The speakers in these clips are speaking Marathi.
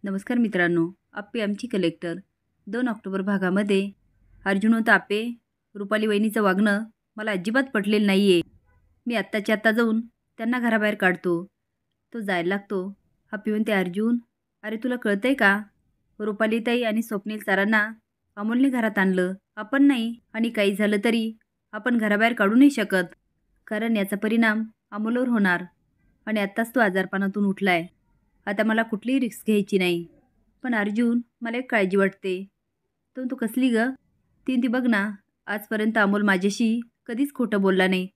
नमस्कार मित्रांनो, आप्पे आमची कलेक्टर 2 ऑक्टोबर भागामध्ये अर्जुन व तापे रुपाली वहिनीचं वागणं मला अजिबात पटलेलं नाही आहे. मी आत्ताच्या आत्ता जाऊन त्यांना घराबाहेर काढतो. तो जायला लागतो. आप्पे म्हणते, अर्जुन अरे तुला कळतंय का? रुपालीताई आणि स्वप्नील सरांना अमोलने घरात आणलं, आपण नाही. आणि काही झालं तरी आपण घराबाहेर काढू नाही शकत, कारण याचा परिणाम अमोलवर होणार. आणि आत्ताच तो आजारपणातून उठलाय. आता मला कुठलीही रिस्क घ्यायची नाही. पण अर्जुन मला एक काळजी वाटते. तू कसली ग? ती बघ ना, आजपर्यंत अमोल माझ्याशी कधीच खोटं बोलला नाही.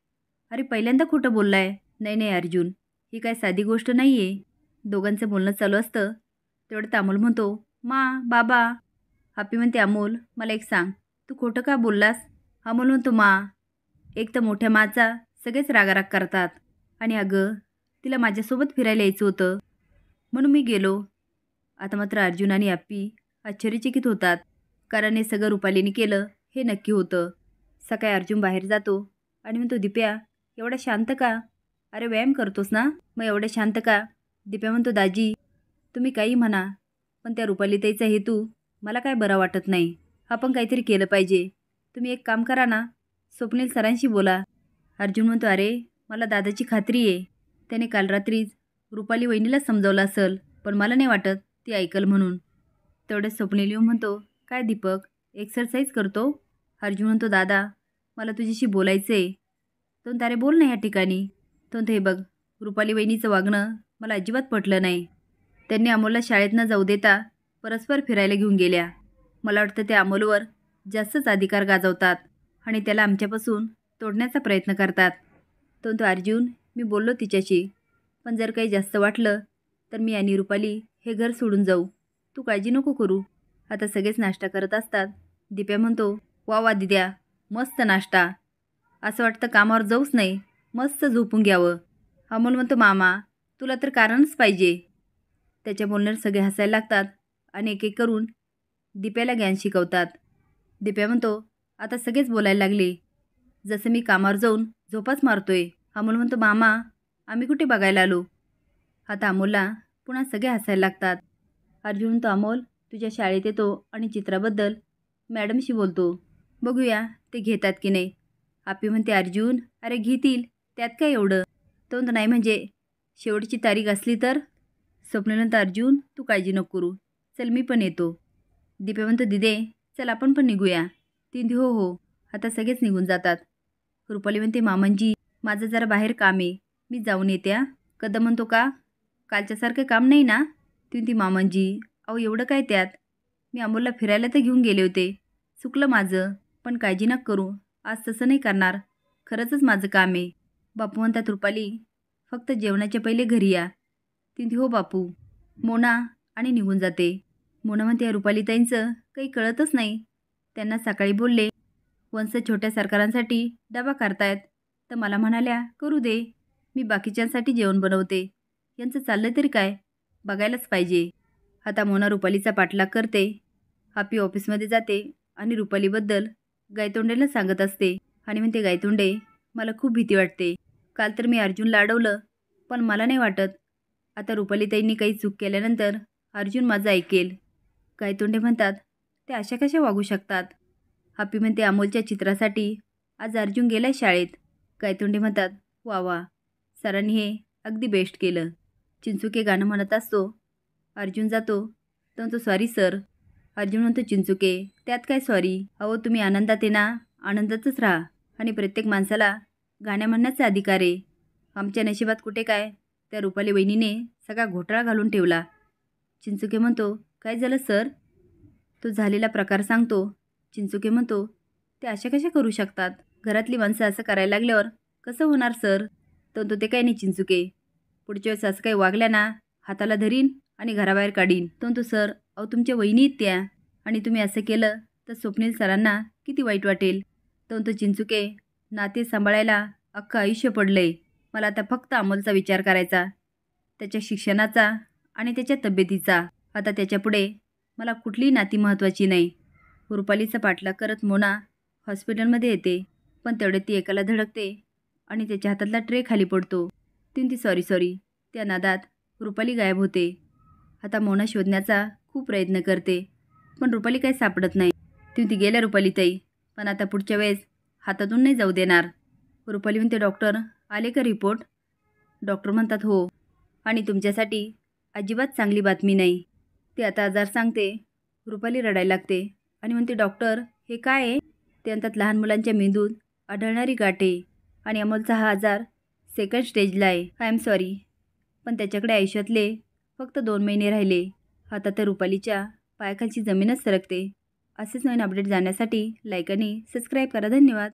अरे पहिल्यांदा खोटं बोललाय. नाही नाही अर्जुन, ही काय साधी गोष्ट नाही आहे. दोघांचं बोलणं चालू असतं तेवढं अमोल म्हणतो, मा बाबा. हापी म्हणते, अमोल मला एक सांग, तू खोटं का बोललास? अमोल म्हणतो, मा एक तर मोठ्या माचा सगळेच रागाराग करतात. आणि अगं तिला माझ्यासोबत फिरायला यायचं होतं म्हणून मी गेलो. आता मात्र अर्जुन आणि आप्पी आश्चर्यचकित होतात, कारण हे सगळं रुपालीने केलं हे नक्की होतं. सकाळी अर्जुन बाहेर जातो आणि म्हणतो, दिप्या एवढा शांत का? अरे व्यायाम करतोस ना, मग एवढं शांत का? दिप्या म्हणतो, दाजी तुम्ही काही म्हणा, पण त्या रुपालीताईचा हेतू मला काय बरा वाटत नाही. आपण काहीतरी केलं पाहिजे. तुम्ही एक काम करा ना, स्वप्नील सरांशी बोला. अर्जुन म्हणतो, अरे मला दादाची खात्री आहे, त्याने काल रात्रीच रुपाली वहिनीला समजावलं असेल, पण मला नाही वाटत ती ऐकल म्हणून. तेवढ्याच स्वप्नील येऊन म्हणतो, काय दीपक एक्सरसाइज करतो? अर्जुन म्हणतो, दादा मला तुझ्याशी बोलायचं आहे. तो तारे बोल ना ह्या ठिकाणी. तो हे बघ, रुपाली वहिनीचं वागणं मला अजिबात पटलं नाही. त्यांनी अमोलला शाळेत न जाऊ देता परस्पर फिरायला घेऊन गेल्या. मला वाटतं ते अमोलवर जास्तच अधिकार गाजवतात आणि त्याला आमच्यापासून तोडण्याचा प्रयत्न करतात. तो अर्जुन मी बोललो तिच्याशी, पण जर काही जास्त वाटलं तर मी आणि रुपाली हे घर सोडून जाऊ. तू काळजी नको करू. आता सगळेच नाश्ता करत असतात. दिप्या म्हणतो, वा वा दिद्या, मस्त नाश्ता. असं वाटतं कामावर जाऊच नाही, मस्त झोपून घ्यावं. अमोल म्हणतो, मामा तुला तर कारणच पाहिजे. त्याच्या बोलण्यावर सगळे हसायला लागतात आणि एक एक करून दिप्याला ज्ञान शिकवतात. दिप्या म्हणतो, आता सगळेच बोलायला लागले जसं मी कामावर जाऊन झोपाच मारतोय. अमोल म्हणतो, मामा आम्ही कुठे बघायला आलो? आता अमोलला पुन्हा सगळे हसायला लागतात. अर्जुन म्हणतो, अमोल तुझ्या शाळेत येतो आणि चित्राबद्दल मॅडमशी बोलतो, बघूया ते घेतात की नाही. आपी म्हणते, अर्जुन अरे घेतील, त्यात काय एवढं? तो नाही म्हणजे शेवटची तारीख असली तर. स्वप्नील, अर्जुन तू काळजी नको करू, चल मी पण येतो. दिप्या म्हणतो, दिदे चल आपण पण निघूया. ती हो हो. आता सगळेच निघून जातात. रुपाली म्हणते, मामांजी माझं जरा बाहेर काम आहे, मी जाऊन येते. कदम म्हणतो, का कालच्यासारखं काम नाही ना? ती मामांजी अहो एवढं काय त्यात, मी अमोलला फिरायला तर घेऊन गेले होते, चुकलं माझं, पण काळजी नका करू, आज तसं नाही करणार, खरंच माझं काम आहे. बापू म्हणतात, रुपाली फक्त जेवणाच्या पहिले घरी या. ती हो बापू. मोना आणि निघून जाते. मोना म्हणते, या रुपालीताईंचं काही कळतच नाही. त्यांना सकाळी बोलले वंश छोट्या सरकारांसाठी डबा करतायत, तर मला म्हणाल्या करू दे, मी बाकीच्यांसाठी जेवण बनवते. यांचं चाललं तरी काय, बघायलाच पाहिजे. आता मोना रुपालीचा पाठलाग करते. हापी ऑफिसमध्ये जाते आणि रुपालीबद्दल गायतोंडेला सांगत असते आणि म्हणते, गायतोंडे मला खूप भीती वाटते. काल तर मी अर्जुनला अडवलं, पण मला नाही वाटत आता रुपालीताईंनी काही चूक केल्यानंतर अर्जुन माझं ऐकेल. गायतोंडे म्हणतात, ते अशा कशा वागू शकतात? हापी म्हणते, अमोलच्या चित्रासाठी आज अर्जुन गेलाय शाळेत. गायतोंडे म्हणतात, वा वा, सरांनी हे अगदी बेस्ट केलं. चिंचुके गाणं म्हणत असतो. अर्जुन जातो तो सॉरी सर. अर्जुन म्हणतो, चिंचुके त्यात काय सॉरी? अहो तुम्ही आनंदात आहे ना, आनंदातच राहा. आणि प्रत्येक माणसाला गाण्या म्हणण्याचा अधिकार आहे. आमच्या नशिबात कुठे काय त्या रुपाली वहिनीने सगळा घोटाळा घालून ठेवला. चिंचुके म्हणतो, काय झालं सर? तो झालेला प्रकार सांगतो. चिंचुके म्हणतो, ते अशा कशा करू शकतात? घरातली माणसं असं करायला लागल्यावर कसं होणार सर? तो ते काही नाही चिंचुके, पुढच्या वेळेस असं काही वागल्या ना, हाताला धरीन आणि घराबाहेर काढीन. तो सर अहो तुमच्या वहिनी आहेत त्या, आणि तुम्ही असं केलं तर स्वप्नील सरांना किती वाईट वाटेल. तो चिंचुके, नाते सांभाळायला अख्खं आयुष्य पडलंय. मला आता फक्त अमोलचा विचार करायचा, त्याच्या शिक्षणाचा आणि त्याच्या तब्येतीचा. आता त्याच्यापुढे मला कुठलीही नाती महत्त्वाची नाही. रुपालीचा पाठलाग करत मोना हॉस्पिटलमध्ये येते, पण तेवढ्यात ती एकाला धडकते आणि त्याच्या हातातला ट्रे खाली पडतो. ती सॉरी सॉरी. त्या नादात रुपाली गायब होते. आता मोना शोधण्याचा खूप प्रयत्न करते, पण रुपाली काही सापडत नाही. ती गेल्या रुपालीताई, पण आता पुढच्या वेळेस हातातून नाही जाऊ देणार. रुपाली म्हणते, डॉक्टर आले का रिपोर्ट? डॉक्टर म्हणतात हो, आणि तुमच्यासाठी अजिबात चांगली बातमी नाही. ते आता आजार सांगते. रुपाली रडायला लागते आणि म्हणते, डॉक्टर हे काय आहे? ते म्हणतात, लहान मुलांच्या मेंदूत आढळणारी गाठे आणि अमोलचा हा आजार सेकंड स्टेजला आहे. आय एम सॉरी, पण त्याच्याकडे आयुष्यातले फक्त 2 महिने राहिले. आता तर रुपालीच्या पायाखालची जमीनच सरकते. असेच नवीन अपडेट जाण्यासाठी लाईक आणि सबस्क्राईब करा. धन्यवाद.